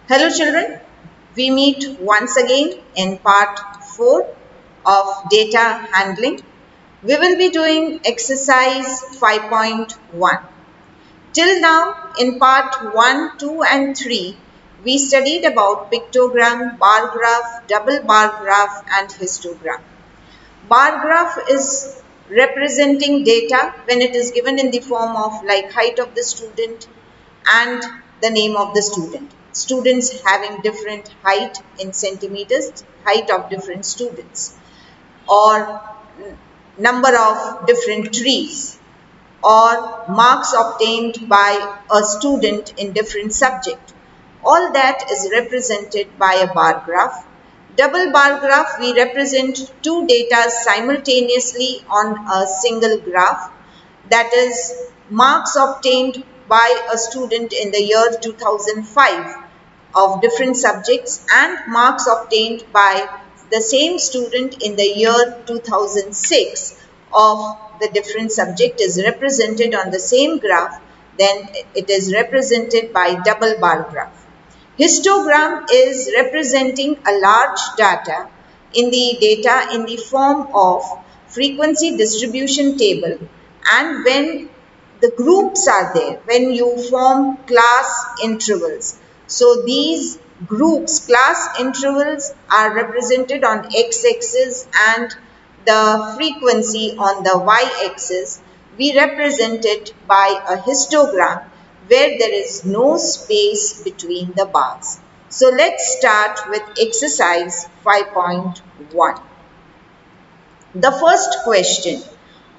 Hello children, we meet once again in part 4 of data handling. We will be doing exercise 5.1. Till now in part 1, 2 and 3, we studied about pictogram, bar graph, double bar graph and histogram. Bar graph is representing data when it is given in the form of like height of the student and the name of the student. Students having different height in centimeters, height of different students, or number of different trees, or marks obtained by a student in different subject. All that is represented by a bar graph. Double bar graph, we represent two data simultaneously on a single graph. That is marks obtained by a student in the year 2005 of different subjects and marks obtained by the same student in the year 2006 of the different subject is represented on the same graph, then it is represented by double bar graph. Histogram is representing a large data in the form of frequency distribution table, and when the groups are there, when you form class intervals. So these groups, class intervals, are represented on x-axis and the frequency on the y-axis. We represent it by a histogram where there is no space between the bars. So let's start with exercise 5.1. The first question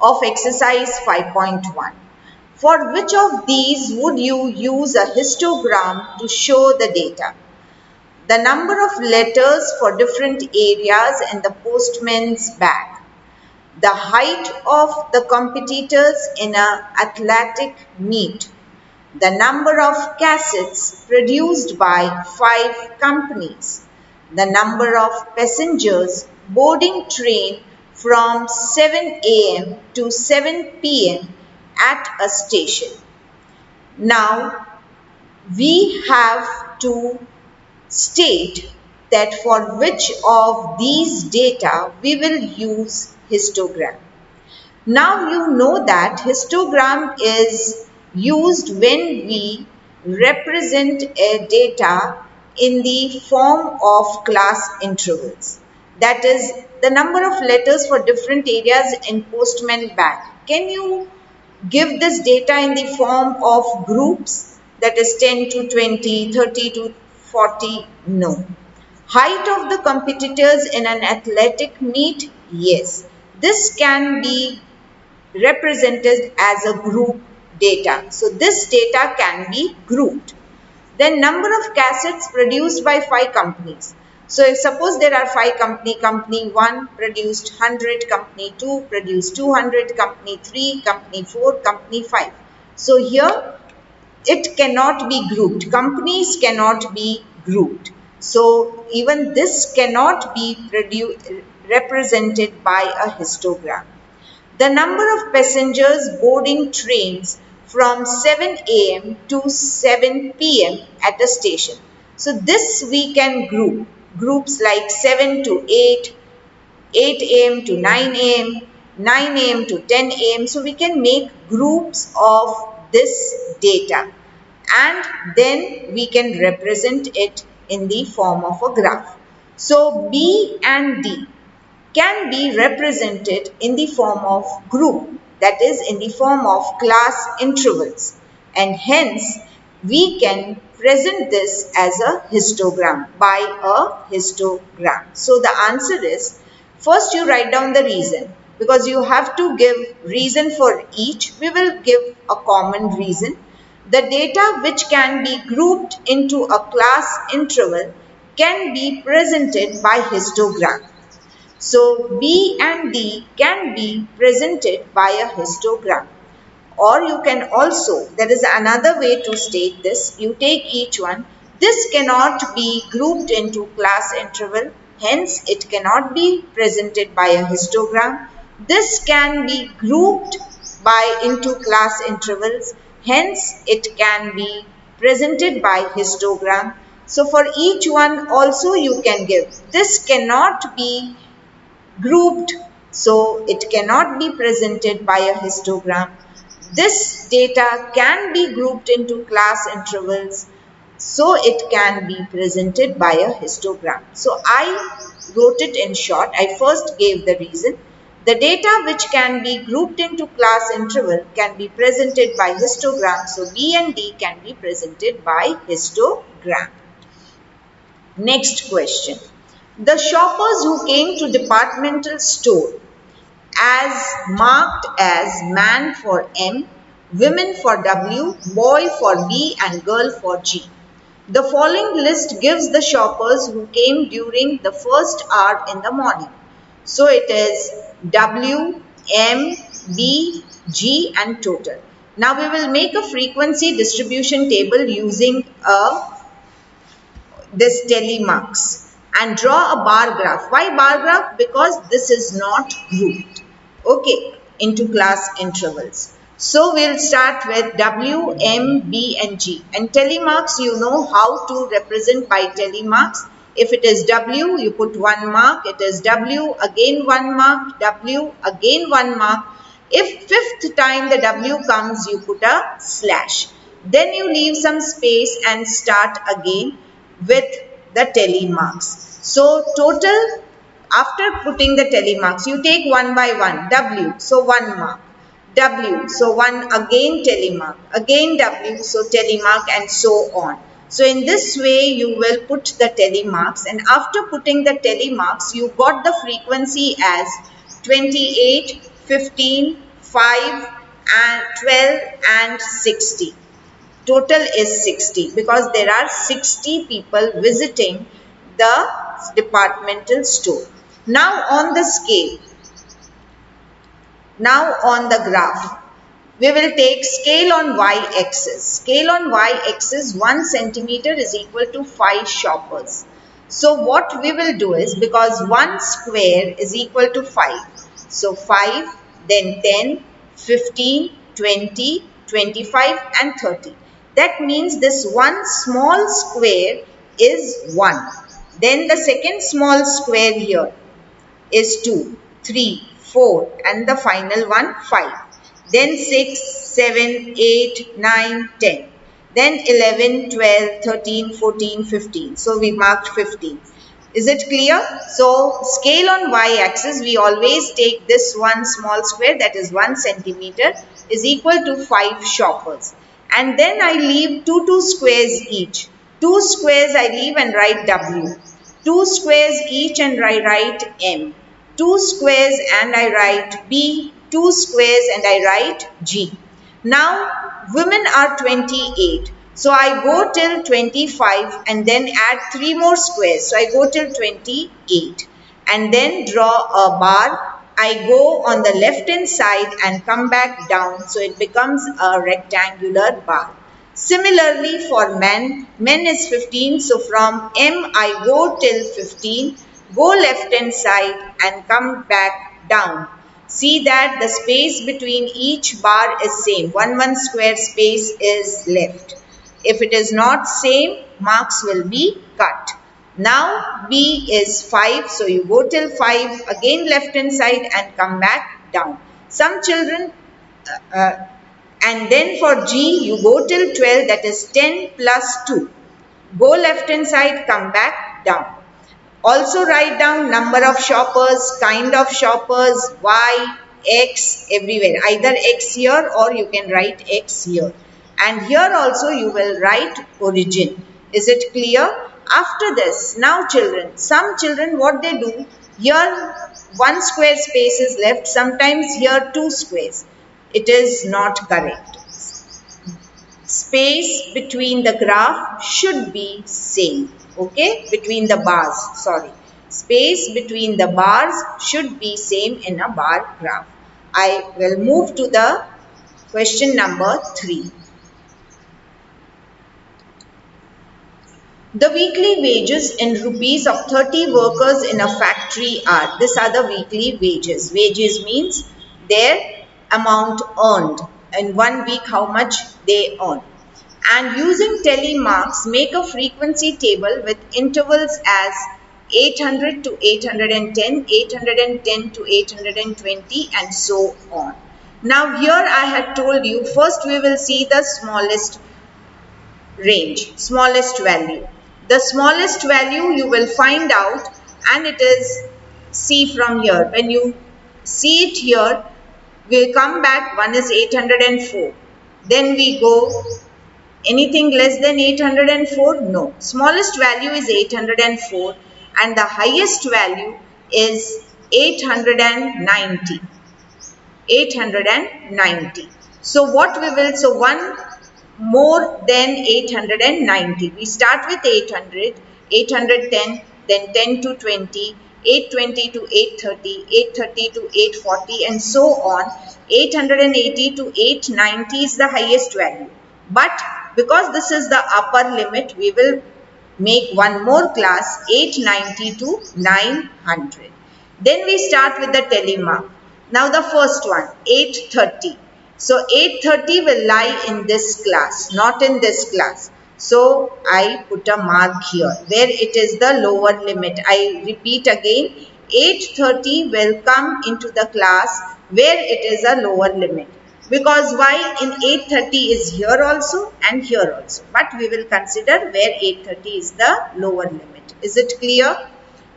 of exercise 5.1. For which of these would you use a histogram to show the data? The number of letters for different areas in the postman's bag. The height of the competitors in an athletic meet. The number of cassettes produced by 5 companies. The number of passengers boarding train from 7 a.m. to 7 p.m. at a station. Now, we have to state that for which of these data we will use histogram. Now you know that histogram is used when we represent a data in the form of class intervals. That is the number of letters for different areas in postman bag. Can you give this data in the form of groups, that is 10 to 20, 30 to 40? No. Height of the competitors in an athletic meet? Yes. This can be represented as a group data. So this data can be grouped. Then number of cassettes produced by 5 companies. So if suppose there are 5 company 1 produced 100, company 2 produced 200, company 3, company 4, company 5. So here it cannot be grouped. Companies cannot be grouped. So even this cannot be represented by a histogram. The number of passengers boarding trains from 7 a.m. to 7 p.m. at a station. So this we can group. Groups like 7 to 8, 8 a.m. to 9 a.m., 9 a.m. to 10 a.m. So we can make groups of this data, and then we can represent it in the form of a graph. So B and D can be represented in the form of group, that is in the form of class intervals, and hence we can present this as a histogram by a histogram. So the answer is, first you write down the reason, because you have to give reason for each. We will give a common reason. The data which can be grouped into a class interval can be presented by histogram. So B and D can be presented by a histogram. Or you can also, there is another way to state this. You take each one. This cannot be grouped into class interval. Hence, it cannot be presented by a histogram. This can be grouped into class intervals. Hence, it can be presented by histogram. So for each one also you can give. This cannot be grouped, so it cannot be presented by a histogram. This data can be grouped into class intervals, so it can be presented by a histogram. So I wrote it in short. I first gave the reason. The data which can be grouped into class interval can be presented by histogram. So B and D can be presented by histogram. Next question. The shoppers who came to departmental store as marked as man for M, women for W, boy for B and girl for G. The following list gives the shoppers who came during the first hour in the morning. So it is W, M, B, G and total. Now we will make a frequency distribution table using this telemarks and draw a bar graph. Why bar graph? Because this is not grouped, okay, into class intervals. So we'll start with W, M, B and G. And telemarks, you know how to represent by telemarks. If it is W, you put 1 mark. It is W, again 1 mark, W, again 1 mark. If fifth time the W comes, you put a slash. Then you leave some space and start again with the telemarks. So total, after putting the telemarks, you take one by one. W, so 1 mark. W, so 1 again telemark. Again W, so telemark and so on. So in this way, you will put the telemarks, and after putting the telemarks, you got the frequency as 28, 15, 5 and 12 and 60. Total is 60 because there are 60 people visiting the departmental store. Now on the scale, now on the graph, we will take scale on y-axis. Scale on y-axis, 1 centimeter is equal to 5 shoppers. So what we will do is, because 1 square is equal to 5. So 5, then 10, 15, 20, 25 and 30. That means this one small square is 1. Then the second small square here is 2, 3, 4 and the final one 5. Then 6, 7, 8, 9, 10. Then 11, 12, 13, 14, 15. So we marked 15. Is it clear? So scale on y-axis, we always take this one small square, that is 1 centimeter, is equal to 5 shoppers. And then I leave 2 squares each. 2 squares I leave and write W. 2 squares each and I write M. 2 squares and I write B. 2 squares and I write G. Now women are 28. So I go till 25 and then add 3 more squares. So I go till 28 and then draw a bar. I go on the left hand side and come back down. So it becomes a rectangular bar. Similarly for men is 15. So from M I go till 15. Go left hand side and come back down. See that the space between each bar is same. 1 square space is left. If it is not same, marks will be cut. Now B is 5. So you go till 5, again left hand side and come back down. Some children, and then for G, you go till 12, that is 10 plus 2. Go left hand side, come back down. Also write down number of shoppers, kind of shoppers, Y, X, everywhere. Either X here or you can write X here. And here also you will write origin. Is it clear? After this, now children, some children what they do, here 1 square space is left, sometimes here 2 squares. It is not correct. Space between the graph should be same. Okay, between the bars, sorry. Space between the bars should be same in a bar graph. I will move to the question number 3. The weekly wages in rupees of 30 workers in a factory are, these are the weekly wages. Wages means their amount earned. In 1 week how much they earn. and using telemarks make a frequency table with intervals as 800 to 810, 810 to 820 and so on. Now here I had told you first we will see the smallest range, smallest value. The smallest value you will find out and it is see from here. When you see it here, we'll come back, one is 804. Then we go anything less than 804? No. Smallest value is 804 and the highest value is 890. 890. So what we will, so one more than 890. We start with 800, 810, then 10 to 20, 820 to 830, 830 to 840 and so on. 880 to 890 is the highest value. But because this is the upper limit, we will make one more class 890 to 900. Then we start with the telemark. Now the first one 830. So 830 will lie in this class, not in this class. So I put a mark here where it is the lower limit. I repeat again, 830 will come into the class where it is a lower limit. Because why? In 830 is here also and here also. But we will consider where 830 is the lower limit. Is it clear?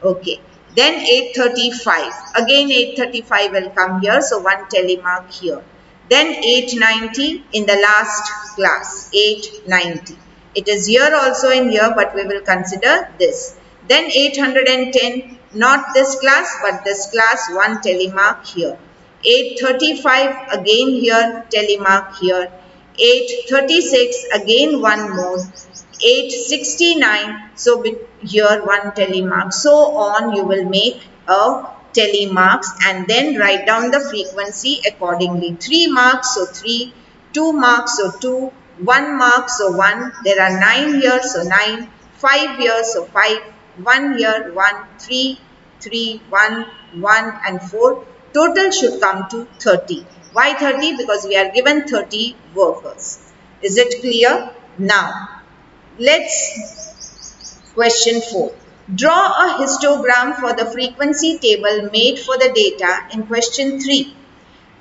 Okay. Then 835. Again 835 will come here. So one telemark here. Then 890 in the last class. 890. It is here also in here, but we will consider this. Then 810. Not this class, but this class. One telemark here. 835 again here, telemark here. 836 again one more. 869, so here one telemark. So on you will make a telemarks and then write down the frequency accordingly. 3 marks, so 3. 2 marks, so 2. 1 mark, so 1. There are 9 here, so 9. 5 here, so 5. 1 here, 1. 3, 3, 1, 1 and 4. Total should come to 30. Why 30? Because we are given 30 workers. Is it clear? Now, let's question 4. Draw a histogram for the frequency table made for the data in question 3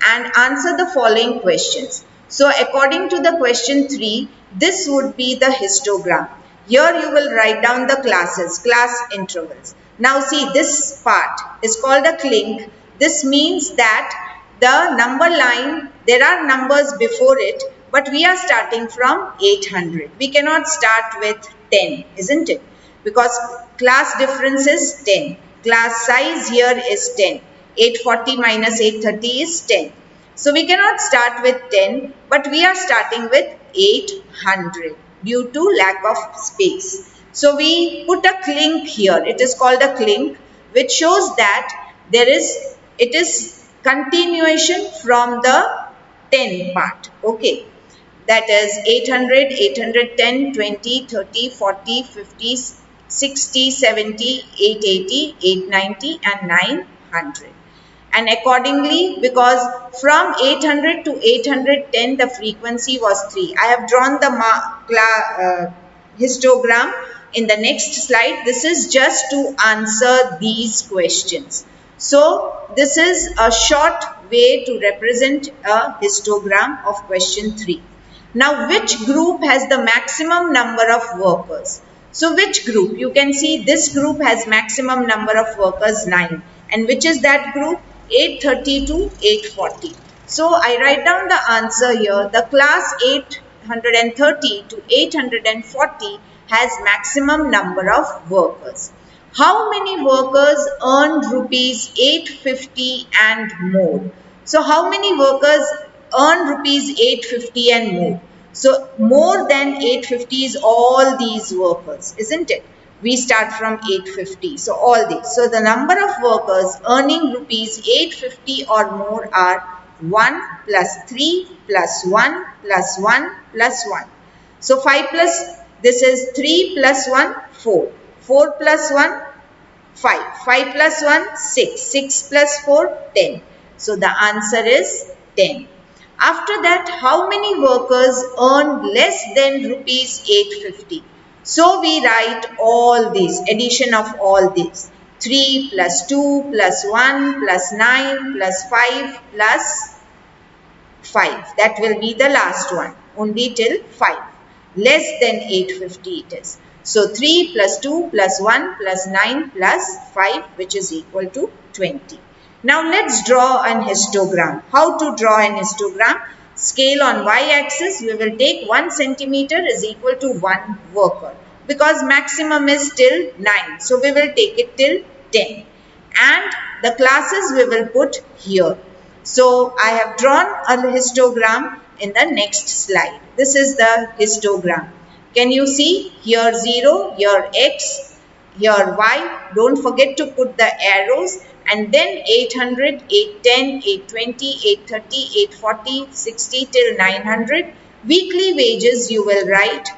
and answer the following questions. So, according to the question 3, this would be the histogram. Here you will write down the classes, class intervals. Now see, this part is called a clink. This means that the number line, there are numbers before it, but we are starting from 800. We cannot start with 10, isn't it? Because class difference is 10. Class size here is 10. 840 minus 830 is 10. So we cannot start with 10, but we are starting with 800 due to lack of space. So we put a clink here. It is called a clink, which shows that it is continuation from the 10 part. Okay. That is 800, 810, 20, 30, 40, 50, 60, 70, 880, 890 and 900. And accordingly, because from 800 to 810 the frequency was 3. I have drawn the histogram in the next slide. This is just to answer these questions. So this is a short way to represent a histogram of question 3. Now which group has the maximum number of workers? So which group? You can see this group has maximum number of workers 9. And which is that group? 830 to 840. So I write down the answer here. The class 830 to 840 has maximum number of workers. How many workers earned rupees 850 and more? So how many workers earn rupees 850 and more? So more than 850 is all these workers, isn't it? We start from 850. So all these. So the number of workers earning rupees 850 or more are 1 plus 3 plus 1 plus 1 plus 1. So 5 plus, this is 3 plus 1, 4. 4 plus 1, 5. 5 plus 1, 6. 6 plus 4, 10. So the answer is 10. After that, how many workers earn less than rupees 850? So we write all these, addition of all these. 3 plus 2 plus 1 plus 9 plus 5 plus 5. That will be the last one. Only till 5. Less than 850 it is. So 3 plus 2 plus 1 plus 9 plus 5, which is equal to 20. Now let's draw an histogram. How to draw an histogram? Scale on y-axis, we will take 1 centimeter is equal to 1 worker. Because maximum is till 9. So we will take it till 10. And the classes we will put here. So I have drawn a histogram in the next slide. This is the histogram. Can you see here 0, here x, here y. Don't forget to put the arrows, and then 800, 810, 820, 830, 840, 60 till 900. Weekly wages you will write,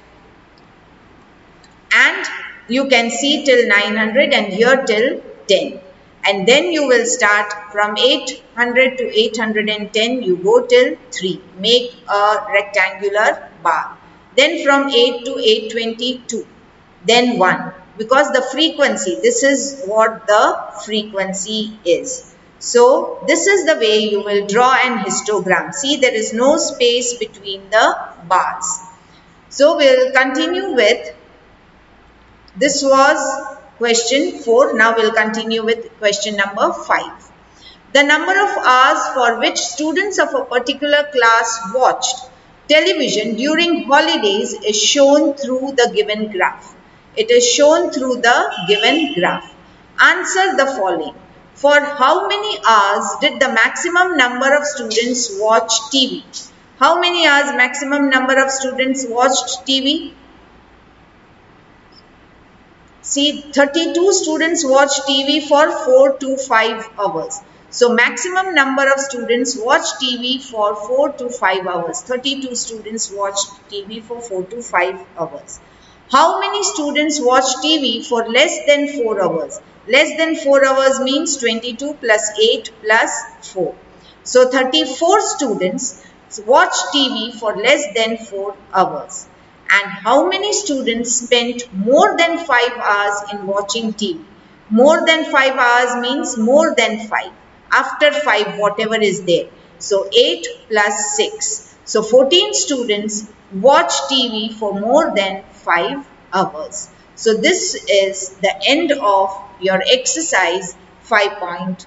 and you can see till 900 and here till 10. And then you will start from 800 to 810, you go till 3. Make a rectangular bar. Then from 8 to 822, then 1. Because the frequency, this is what the frequency is. So this is the way you will draw an histogram. See, there is no space between the bars. So we will continue with, this was question 4. Now we'll continue with question number 5. The number of hours for which students of a particular class watched television during holidays is shown through the given graph. It is shown through the given graph. Answer the following. For how many hours did the maximum number of students watch TV? How many hours maximum number of students watched TV? See, 32 students watch TV for 4 to 5 hours. So, maximum number of students watch TV for 4 to 5 hours. 32 students watch TV for 4 to 5 hours. How many students watch TV for less than 4 hours? Less than 4 hours means 22 plus 8 plus 4. So, 34 students watch TV for less than 4 hours. And how many students spent more than 5 hours in watching TV? More than 5 hours means more than 5. After 5, whatever is there. So 8 plus 6. So 14 students watch TV for more than 5 hours. So this is the end of your exercise 5.1.